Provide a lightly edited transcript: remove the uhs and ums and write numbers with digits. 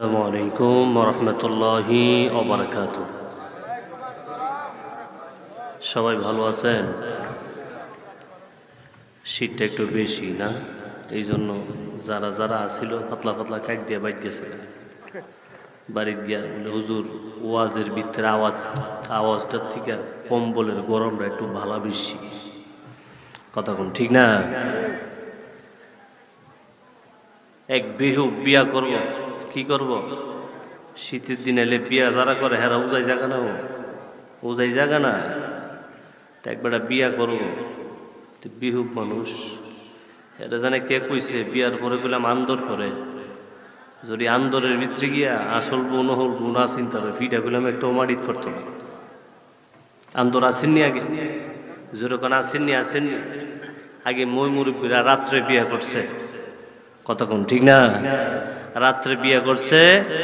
আসসালামু আলাইকুম ওয়া রাহমাতুল্লাহি ওয়া বারাকাতুহু। সবাই ভালো আছেন? শীতটা একটু বেশি না, এই জন্য যারা যারা আসিল পাতলা পাতলা কাট দিয়ে বাইক গেছে বাড়ি গিয়া বলে হুজুর ওয়াজের ভিতরে আওয়াজটার থেকে কম্বলের গরমটা একটু ভালো বেশি। কথা কোন ঠিক না? এক বেহুক বিয়া করব, কি করব? শীতের দিন এলে বিয়া যারা করে হেরা উজাই জায়গা না, উজাই জায়গা না, একবার বিয়া করবো। বিহুক মানুষ এটা জানে কে কইছে বিয়ার পরে বললাম আন্দর করে, যদি আন্দরের ভিতরে গিয়া আসল গুণ হল গুণা চিন্তা হবে ফিটা বললাম একটা মারিত পড়তো না। আন্দর আসেননি আগে, যেরকম আসেননি আগে মই মুরব্বীরা রাত্রে বিয়া করছে। কতক্ষণ ঠিক না? রাত্রে বিয়া করছে।